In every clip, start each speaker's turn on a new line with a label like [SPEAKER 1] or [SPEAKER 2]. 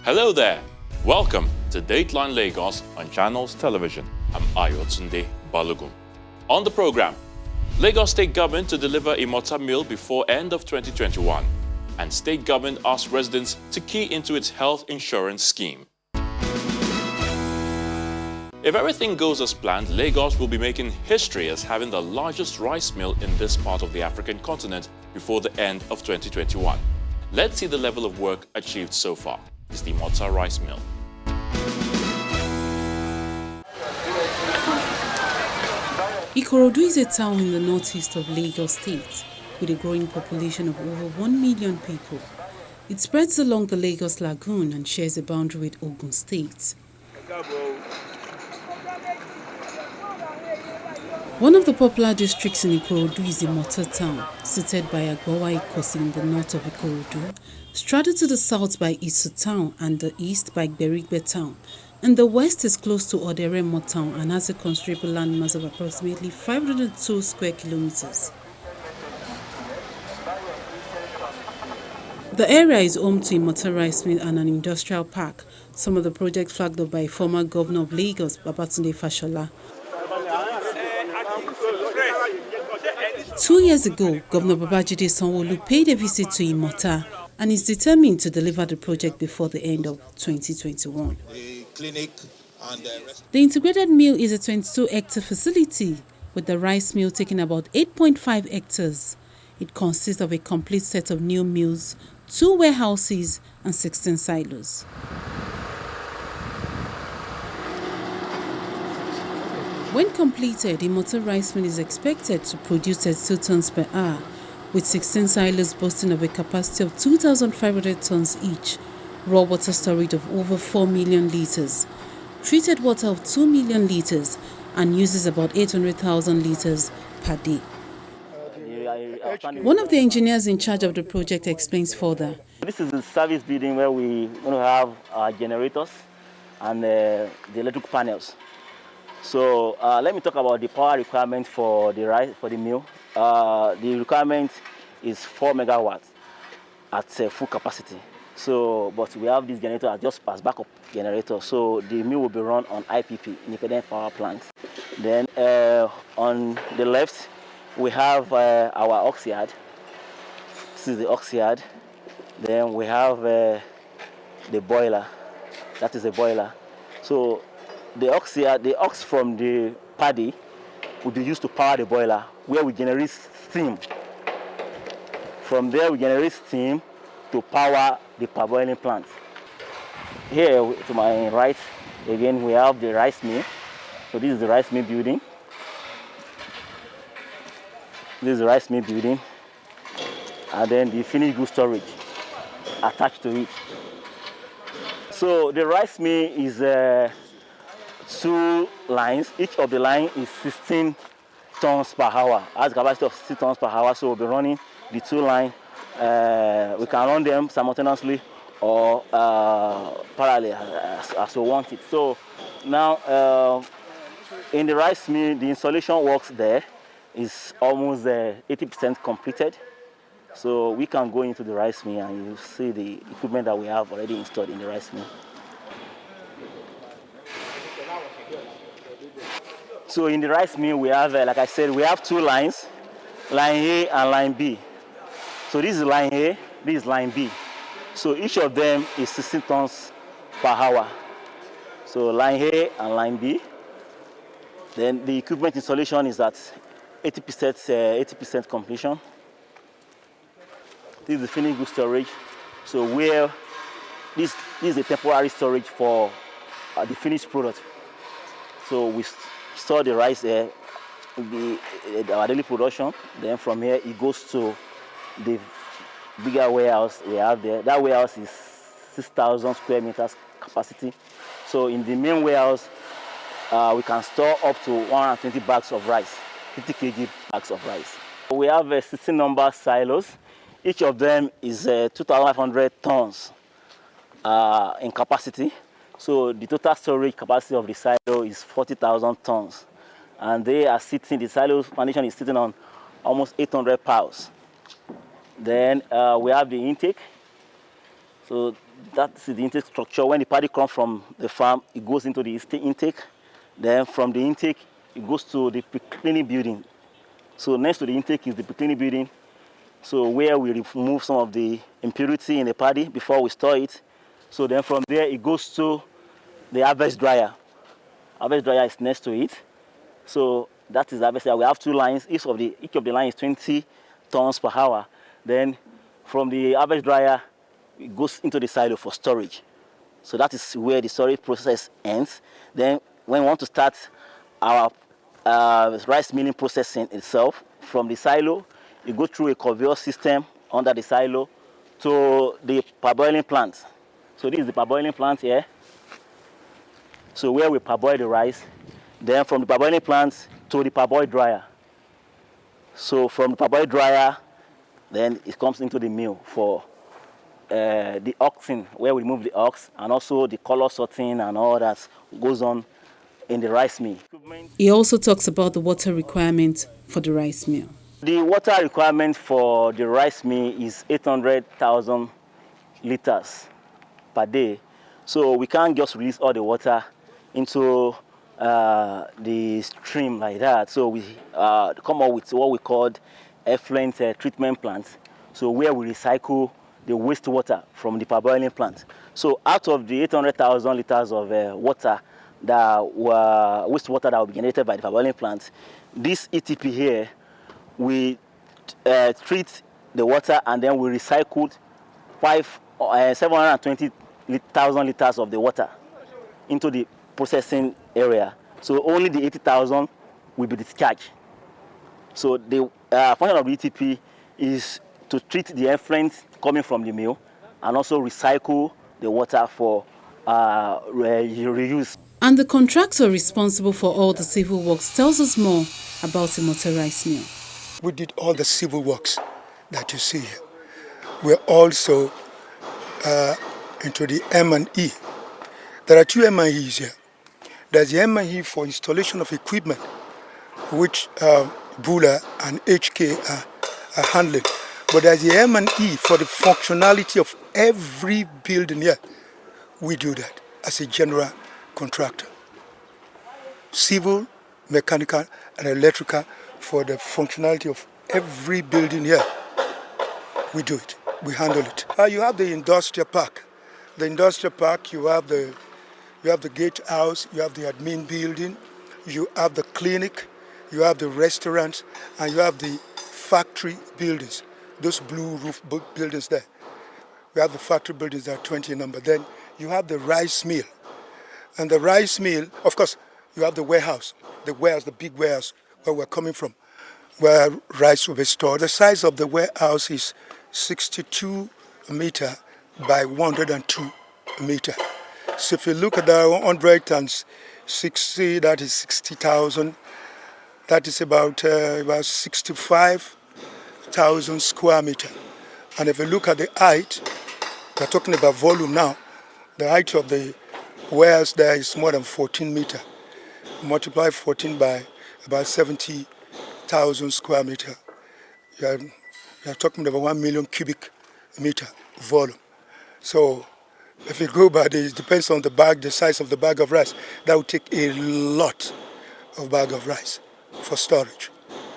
[SPEAKER 1] Hello there. Welcome to Dateline Lagos on Channels Television. I'm Ayotunde Balogun. On the program, Lagos State Government to deliver Imota meal before end of 2021. And State Government asks residents to key into its health insurance scheme. If everything goes as planned, Lagos will be making history as having the largest rice mill in this part of the African continent before the end of 2021. Let's see the level of work achieved so far. It's the Imota rice mill.
[SPEAKER 2] Ikorodu is a town in the northeast of Lagos State with a growing population of over 1 million people. It spreads along the Lagos Lagoon and shares a boundary with Ogun State. One of the popular districts in Ikorodu is Imota town, seated by Agbawa Ikosi in the north of Ikorodu, straddled to the south by Isu town and the east by Berigbe town. And the west is close to Oderemo town and has a considerable landmass of approximately 502 square kilometers. The area is home to Imota rice mill and an industrial park, some of the projects flagged up by former governor of Lagos, Babatunde Fashola. 2 years ago, Governor Babajide Sanwo-Olu paid a visit to Imota and is determined to deliver the project before the end of 2021. The integrated mill is a 22-hectare facility, with the rice mill taking about 8.5 hectares. It consists of a complete set of new mills, 2 warehouses and 16 silos. When completed, Imota rice mill is expected to produce 32 tons per hour, with 16 silos boasting of a capacity of 2,500 tons each, raw water storage of over 4 million litres, treated water of 2 million litres, and uses about 800,000 litres per day. One of the engineers in charge of the project explains further.
[SPEAKER 3] This is the service building where we want to have our generators and the electric panels. So let me talk about the power requirement for the mill. The requirement is 4 megawatts at full capacity. So, but we have this generator just as backup generator. So the mill will be run on IPP, independent power plant. Then on the left, we have our ox yard. This is the ox yard. Then we have the boiler. That is a boiler. So the ox from the paddy will be used to power the boiler, where we generate steam. From there, we generate steam to power the parboiling plant. Here, to my right, again, we have the rice mill. So this is the rice mill building. This is the rice mill building. And then the finished goods storage attached to it. So the rice mill is 2 lines. Each of the line is 16 tons per hour. Has a capacity of 60 tons per hour. So we'll be running the 2 lines. We can run them simultaneously or parallel as we want it. So now in the rice mill, the installation works there is almost 80% completed. So we can go into the rice mill and you see the equipment that we have already installed in the rice mill. So in the rice mill, we have, like I said, we have 2 lines, line A and line B. So this is line A, this is line B. So each of them is 16 tons per hour. So line A and line B. Then the equipment installation is at 80% completion. This is the finished goods storage. So where this is a temporary storage for the finished product. So we store the rice there, our daily production. Then from here it goes to the bigger warehouse we have there. That warehouse is 6,000 square meters capacity. So in the main warehouse, we can store up to 120 bags of rice, 50 kg bags of rice. We have 16 number silos. Each of them is 2,500 tons in capacity. So the total storage capacity of the silo is 40,000 tons. And they are sitting, the silo foundation is sitting on almost 800 piles. Then we have the intake. So That's the intake structure. When the paddy comes from the farm, it goes into the intake. Then from the intake, it goes to the pre-cleaning building. So next to the intake is the pre-cleaning building. So where we remove some of the impurity in the paddy before we store it. So then from there, it goes to the harvest dryer. Harvest dryer is next to it. So that is harvest dryer. We have two lines. Each of the lines is 20 tons per hour. Then from the harvest dryer, it goes into the silo for storage. So that is where the storage process ends. Then when we want to start our rice milling processing itself, from the silo, you go through a conveyor system under the silo to the parboiling plant. So this is the parboiling plant here. So where we parboil the rice. Then from the parboiling plant to the parboil dryer. So from the parboil dryer, then it comes into the mill for the oxing, where we remove the ox, and also the color sorting and all that goes on in the rice mill.
[SPEAKER 2] He also talks about the water requirement for the rice mill.
[SPEAKER 3] The water requirement for the rice mill is 800,000 liters per day. So we can't just release all the water into the stream like that. So we come up with what we call effluent treatment plants. So where we recycle the wastewater from the parboiling plant. So out of the 800,000 liters of water wastewater that will be generated by the parboiling plant, this ETP here, we treat the water and then we recycled 720,000 liters of the water into the processing area. So only the 80,000 will be discharged. So the function of the ETP is to treat the effluent coming from the mill and also recycle the water for reuse.
[SPEAKER 2] And the contractor responsible for all the civil works tells us more about Imota rice mill.
[SPEAKER 4] We did all the civil works that you see here. We're also into the M&E. There are two M&Es here. There's the M&E for installation of equipment, which Bula and HK are handling. But there's the M&E for the functionality of every building here. We do that as a general contractor. Civil, mechanical, and electrical for the functionality of every building here. We do it. We handle it. You have the industrial park. The industrial park, you have the gatehouse, you have the admin building, you have the clinic, you have the restaurants, and you have the factory buildings. Those blue roof buildings there. We have the factory buildings that are 20 in number. Then you have the rice mill. And the rice mill, of course, you have the warehouse, the big warehouse where we're coming from, where rice will be stored. The size of the warehouse is 62 meter by 102 meter. So if you look at the 100 times 60, that is 60,000. That is about 65,000 square meter. And if you look at the height, we're talking about volume now. The height of the warehouse there is more than 14 meter. Multiply 14 by about 70,000 square meter. You're talking about 1 million cubic meter volume. So if you go by this, it depends on the bag, the size of the bag of rice. That would take a lot of bag of rice for storage.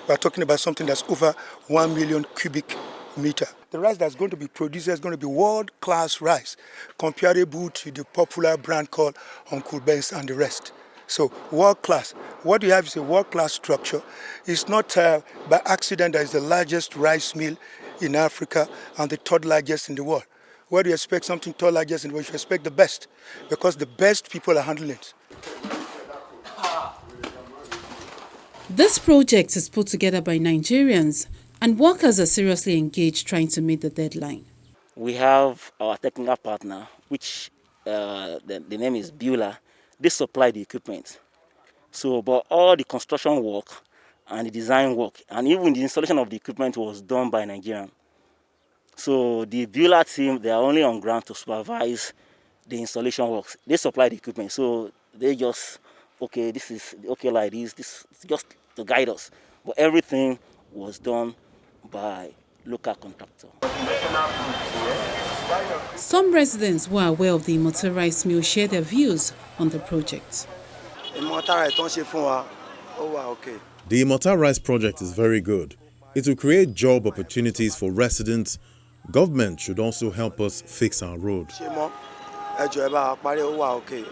[SPEAKER 4] We're talking about something that's over 1 million cubic meter. The rice that's going to be produced is going to be world-class rice, comparable to the popular brand called Uncle Ben's and the rest. So world-class. What you have is a world-class structure. It's not by accident that it's the largest rice mill in Africa and the third largest in the world. Where do you expect something third largest in the world? You expect the best, because the best people are handling it.
[SPEAKER 2] This project is put together by Nigerians, and workers are seriously engaged trying to meet the deadline.
[SPEAKER 3] We have our technical partner, which the name is Beulah. They supply the equipment. So, but all the construction work and the design work, and even the installation of the equipment was done by Nigerians. So the Beulah team, they are only on ground to supervise the installation works. They supply the equipment, so they just, okay, this is okay like this is just to guide us. But everything was done by local contractor.
[SPEAKER 2] Some residents who are aware of the Imota rice mill share their views on the project.
[SPEAKER 5] The Imota rice project is very good. It will create job opportunities for residents. Government should also help us fix our road.
[SPEAKER 6] We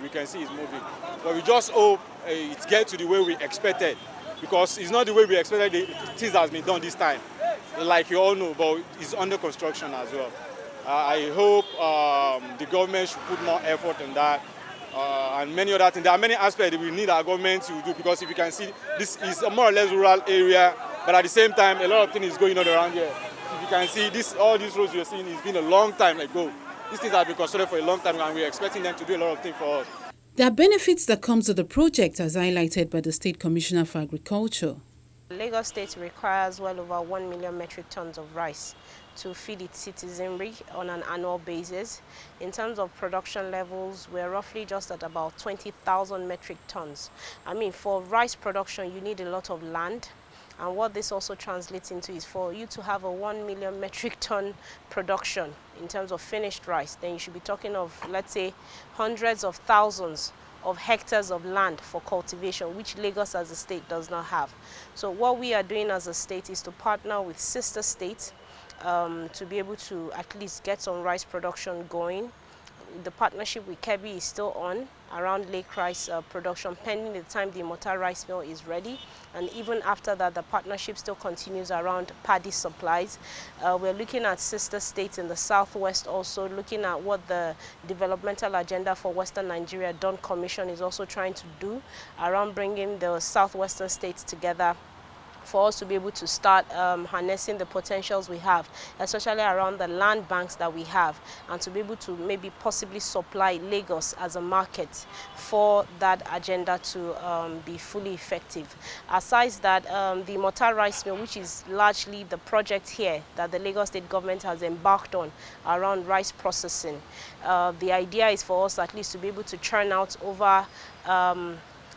[SPEAKER 6] can see it's moving, but we just hope it gets to the way we expected, because it's not the way we expected things has been done this time. Like you all know, but it's under construction as well. I hope the government should put more effort in that and many other things. There are many aspects that we need our government to do, because if you can see, this is a more or less rural area, but at the same time, a lot of things is going on around here. If you can see, all these roads you're seeing, it's been a long time ago. These things have been constructed for a long time, and we're expecting them to do a lot of things for us.
[SPEAKER 2] There are benefits that come to the project, as highlighted by the State Commissioner for Agriculture.
[SPEAKER 7] Lagos State requires well over 1 million metric tons of rice to feed its citizenry on an annual basis. In terms of production levels, we're roughly just at about 20,000 metric tons. I mean, for rice production, you need a lot of land. And what this also translates into is for you to have a 1 million metric ton production in terms of finished rice, then you should be talking of, let's say, hundreds of thousands of hectares of land for cultivation, which Lagos as a state does not have. So what we are doing as a state is to partner with sister states to be able to at least get some rice production going. The partnership with Kebbi is still on around lake rice production, pending the time the Imota rice mill is ready. And even after that, the partnership still continues around paddy supplies. We're looking at sister states in the southwest, also looking at what the developmental agenda for Western Nigeria, Dawn Commission, is also trying to do around bringing the southwestern states together for us to be able to start harnessing the potentials we have, especially around the land banks that we have, and to be able to maybe possibly supply Lagos as a market for that agenda to be fully effective. Aside that, the Imota rice mill, which is largely the project here that the Lagos state government has embarked on around rice processing, the idea is for us at least to be able to churn out over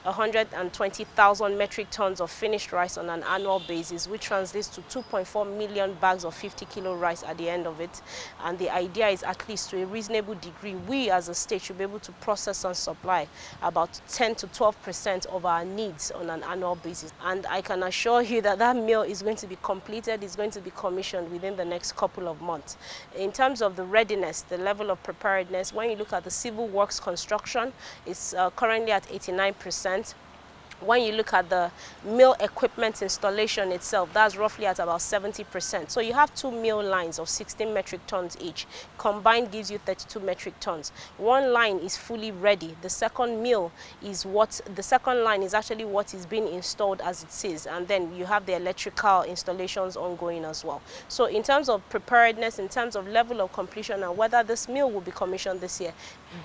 [SPEAKER 7] 120,000 metric tons of finished rice on an annual basis, which translates to 2.4 million bags of 50-kilo rice at the end of it. And the idea is, at least to a reasonable degree, we as a state should be able to process and supply about 10 to 12% of our needs on an annual basis. And I can assure you that that mill is going to be completed, is going to be commissioned within the next couple of months. In terms of the readiness, the level of preparedness, when you look at the civil works construction, it's currently at 89%. When you look at the mill equipment installation itself, that's roughly at about 70%. So you have 2 mill lines of 16 metric tons each. Combined gives you 32 metric tons. One line is fully ready. The second line is actually what is being installed as it is. And then you have the electrical installations ongoing as well. So in terms of preparedness, in terms of level of completion, and whether this mill will be commissioned this year,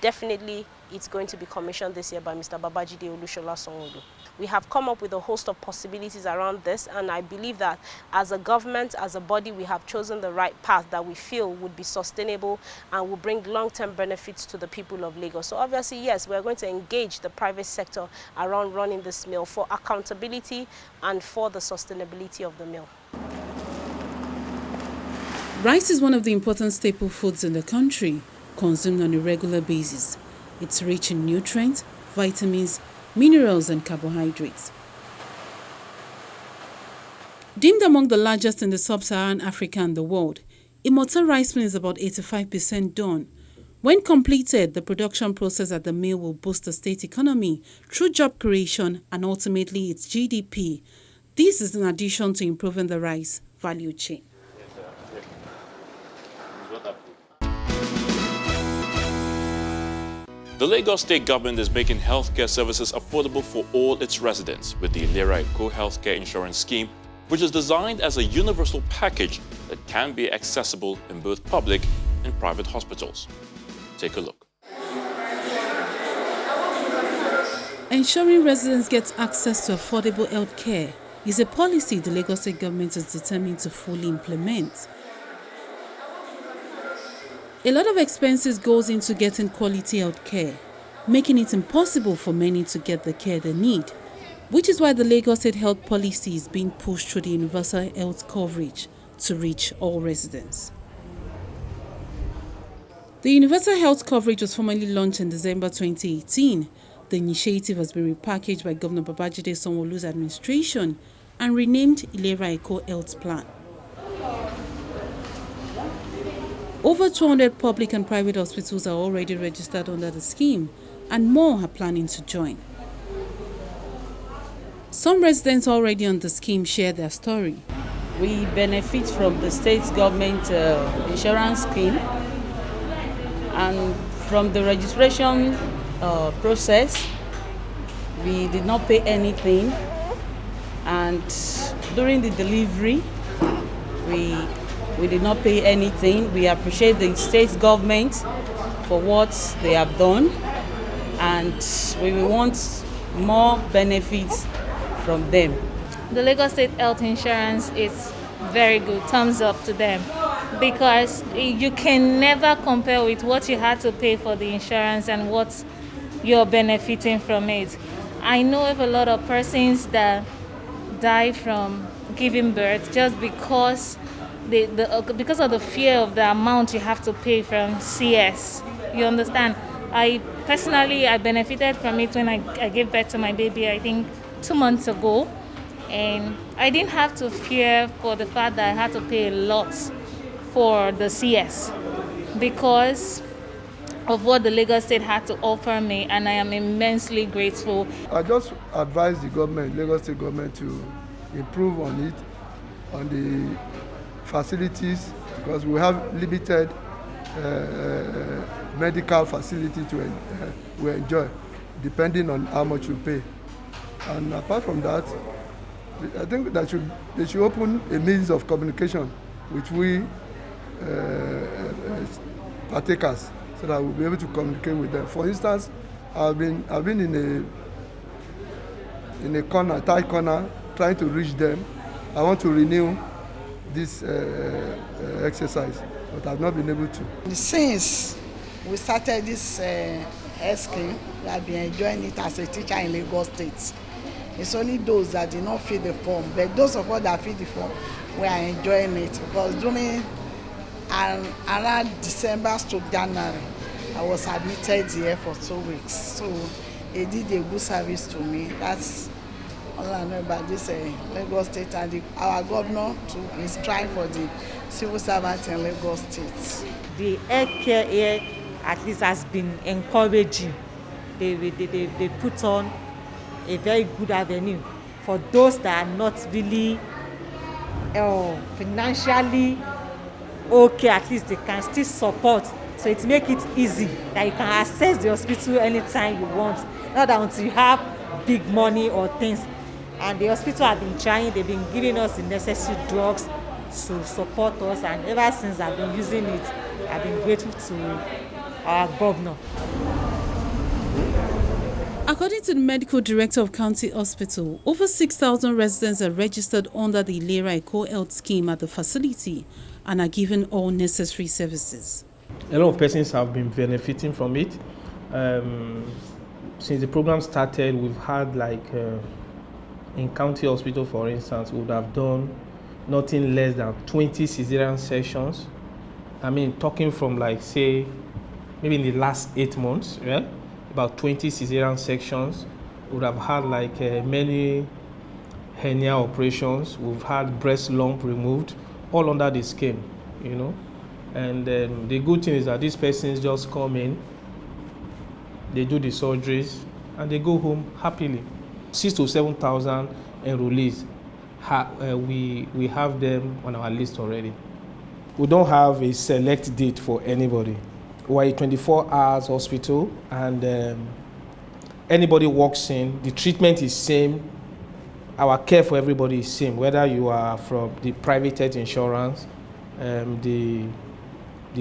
[SPEAKER 7] definitely it's going to be commissioned this year by Mr. Babajide Olushola Sanwo-Olu. We have come up with a host of possibilities around this, and I believe that as a government, as a body, we have chosen the right path that we feel would be sustainable and will bring long-term benefits to the people of Lagos. So obviously, yes, we're going to engage the private sector around running this mill for accountability and for the sustainability of the mill.
[SPEAKER 2] Rice is one of the important staple foods in the country, consumed on a regular basis. It's rich in nutrients, vitamins, minerals and carbohydrates. Deemed among the largest in the sub-Saharan Africa and the world, Imota rice mill is about 85% done. When completed, the production process at the mill will boost the state economy through job creation and ultimately its GDP. This is in addition to improving the rice value chain.
[SPEAKER 1] The Lagos state government is making healthcare services affordable for all its residents with the Ilera Eco Healthcare Insurance Scheme, which is designed as a universal package that can be accessible in both public and private hospitals. Take a look.
[SPEAKER 2] Ensuring residents get access to affordable health care is a policy the Lagos state government is determined to fully implement. A lot of expenses goes into getting quality health care, making it impossible for many to get the care they need, which is why the Lagos State health policy is being pushed through the universal health coverage to reach all residents. The universal health coverage was formally launched in December 2018. The initiative has been repackaged by Governor Babajide Sanwo-Olu's administration and renamed Ilera Eco Health Plan. Over 200 public and private hospitals are already registered under the scheme, and more are planning to join. Some residents already on the scheme share their story.
[SPEAKER 8] We benefit from the state government insurance scheme, and from the registration process, we did not pay anything, and during the delivery, we did not pay anything. We appreciate the state government for what they have done, and we want more benefits from them.
[SPEAKER 9] The Lagos State Health Insurance is very good. Thumbs up to them, because you can never compare with what you had to pay for the insurance and what you're benefiting from it. I know of a lot of persons that die from giving birth just because because of the fear of the amount you have to pay from CS. You understand? I personally benefited from it when I gave birth to my baby, I think 2 months ago. And I didn't have to fear for the fact that I had to pay a lot for the CS because of what the Lagos State had to offer me, and I am immensely grateful.
[SPEAKER 10] I just advise the government, Lagos State government, to improve on it, on the facilities, because we have limited medical facility to we enjoy, depending on how much you pay. And apart from that, I think that they should open a means of communication with we partakers, so that we'll be able to communicate with them. For instance, I've been in a corner, tight corner, trying to reach them. I want to renew this exercise, but I've not been able to.
[SPEAKER 11] Since we started this health scheme, we have been enjoying it as a teacher in Lagos State. It's only those that did not fill the form, but those of us that fill the form, we are enjoying it, because during around December to January, I was admitted here for 2 weeks. So they did a good service to me. That's all I know about this Lagos State, and our governor too is trying for the civil servants in Lagos State.
[SPEAKER 8] The health care here at least has been encouraging. They put on a very good avenue for those that are not really financially okay. At least they can still support, so it makes it easy that you can access the hospital anytime you want, not until you have big money or things. And the hospital have been trying, they've been giving us the necessary drugs to support us, and ever since I've been using it, I've been grateful to our governor.
[SPEAKER 2] According to the medical director of County Hospital, over 6,000 residents are registered under the Ilera Eco Health scheme at the facility and are given all necessary services.
[SPEAKER 12] A lot of persons have been benefiting from it. Since the program started, we've had in County Hospital, for instance, we would have done nothing less than 20 cesarean sessions. I mean, talking from say, maybe in the last 8 months, yeah? About 20 cesarean sections. We would have had many hernia operations. We've had breast lump removed, all under the scheme, you know. And the good thing is that these persons just come in, they do the surgeries, and they go home happily. 6,000 to 7,000 enrollees, we have them on our list already. We don't have a select date for anybody. We're a 24 hours hospital, and anybody walks in, the treatment is same. Our care for everybody is same, whether you are from the private health insurance, the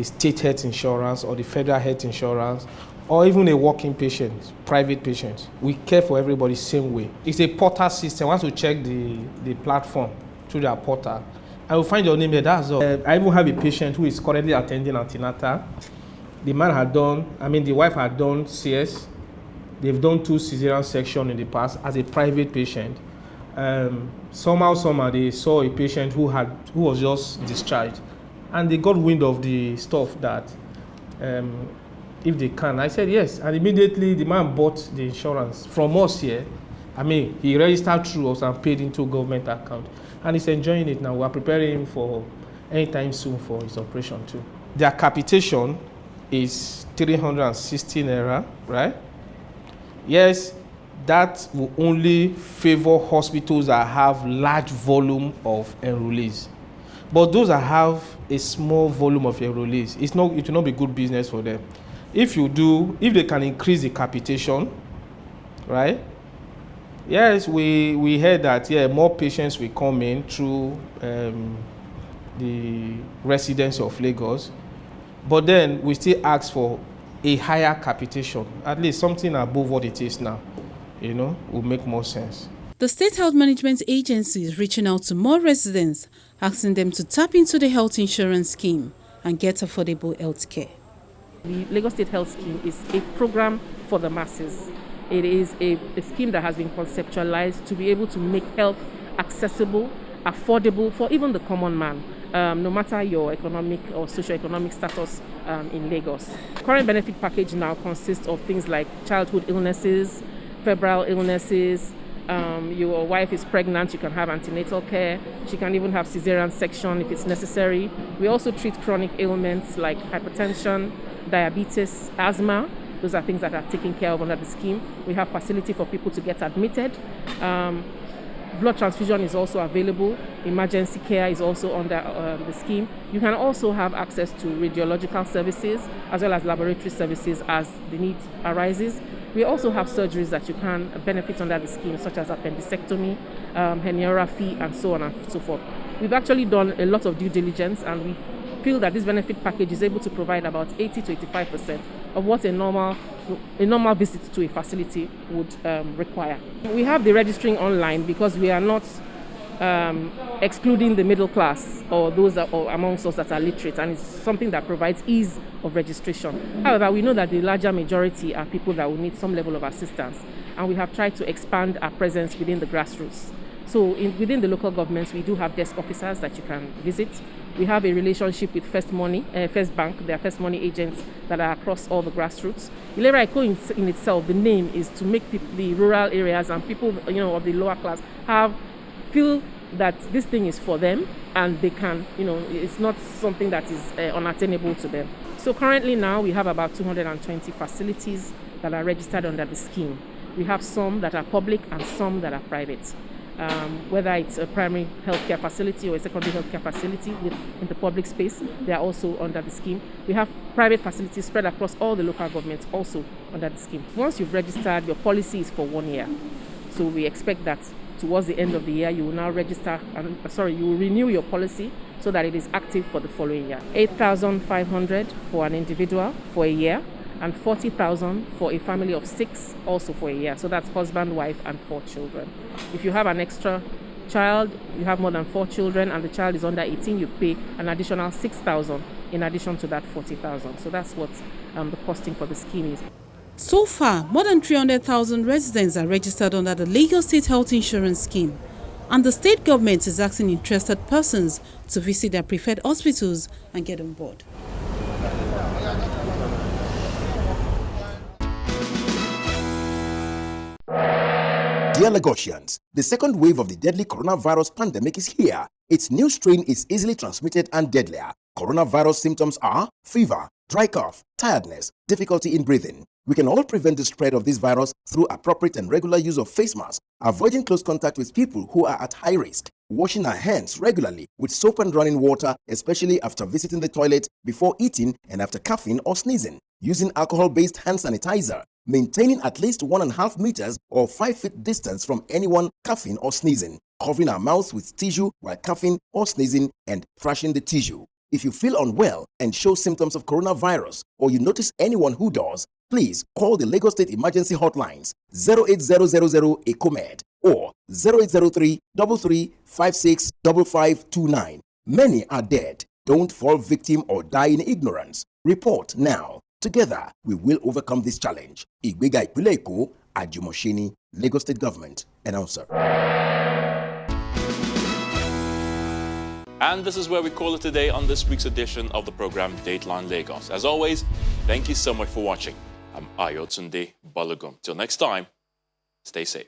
[SPEAKER 12] state health insurance, or the federal health insurance, or even a walk-in patient, private patient. We care for everybody same way. It's a portal system. Once you check the platform through their portal, I will find your name there, that's all. I even have a patient who is currently attending antenatal. The wife had done CS. They've done 2 cesarean sections in the past as a private patient. somehow they saw a patient who was just discharged, and they got wind of the stuff that if they can. I said yes, and immediately the man bought the insurance from us here. I mean, he registered through us and paid into government account, and he's enjoying it now. We are preparing him for anytime soon for his operation too. Their capitation is 360 naira, right? Yes, that will only favor hospitals that have large volume of enrollees. But those that have a small volume of enrollees, it will not be good business for them. If they can increase the capitation, right? Yes, we heard that more patients will come in through the residents of Lagos, but then we still ask for a higher capitation, at least something above what it is now, will make more sense.
[SPEAKER 2] The State Health Management Agency is reaching out to more residents, asking them to tap into the health insurance scheme and get affordable health care.
[SPEAKER 13] The Lagos State Health Scheme is a program for the masses. It is a scheme that has been conceptualized to be able to make health accessible, affordable for even the common man, no matter your economic or socioeconomic status in Lagos. Current benefit package now consists of things like childhood illnesses, febrile illnesses. Your wife is pregnant, you can have antenatal care. She can even have cesarean section if it's necessary. We also treat chronic ailments like hypertension, diabetes, asthma. Those are things that are taken care of under the scheme. We have facility for people to get admitted. Blood transfusion is also available. Emergency care is also under the scheme. You can also have access to radiological services as well as laboratory services as the need arises. We also have surgeries that you can benefit under the scheme, such as appendicectomy, herniorrhaphy, and so on and so forth. We've actually done a lot of due diligence, and we feel that this benefit package is able to provide about 80 to 85% of what a normal visit to a facility would require. We have the registering online because we are not excluding the middle class or those amongst us that are literate, and it's something that provides ease of registration. However, we know that the larger majority are people that will need some level of assistance, and we have tried to expand our presence within the grassroots. So within the local governments, we do have desk officers that you can visit. We have a relationship with First Bank. There are First Money agents that are across all the grassroots. Ilera Eco in itself, the name is to make the rural areas and people of the lower class feel that this thing is for them, and they can, it's not something that is unattainable to them. So currently now we have about 220 facilities that are registered under the scheme. We have some that are public and some that are private. Whether it's a primary healthcare facility or a secondary healthcare facility in the public space, they are also under the scheme. We have private facilities spread across all the local governments also under the scheme. Once you've registered, your policy is for 1 year. So we expect that towards the end of the year, you will now you will renew your policy so that it is active for the following year. 8,500 for an individual for a year, and 40,000 for a family of 6 also for a year. So that's husband, wife, and 4 children. If you have an extra child, you have more than 4 children, and the child is under 18, you pay an additional 6,000 in addition to that 40,000. So that's what the costing for the scheme is.
[SPEAKER 2] So far, more than 300,000 residents are registered under the Lagos State Health Insurance Scheme, and the state government is asking interested persons to visit their preferred hospitals and get on board.
[SPEAKER 14] Dear Lagosians, the second wave of the deadly coronavirus pandemic is here. Its new strain is easily transmitted and deadlier. Coronavirus symptoms are fever, dry cough, tiredness, difficulty in breathing. We can all prevent the spread of this virus through appropriate and regular use of face masks, avoiding close contact with people who are at high risk, washing our hands regularly with soap and running water, especially after visiting the toilet, before eating, and after coughing or sneezing, using alcohol-based hand sanitizer, maintaining at least 1.5 meters or 5 feet distance from anyone coughing or sneezing, covering our mouths with tissue while coughing or sneezing, and brushing the tissue. If you feel unwell and show symptoms of coronavirus, or you notice anyone who does, please call the Lagos State Emergency Hotlines 08000 ECOMED or 0803 3356 5529. Many are dead. Don't fall victim or die in ignorance. Report now. Together, we will overcome this challenge. Igbega Ipinle Eko, Ajumosheni, Lagos State Government. Announcer.
[SPEAKER 1] And this is where we call it a day on this week's edition of the program Dateline Lagos. As always, thank you so much for watching. I'm Ayotunde Balogun. Till next time, stay safe.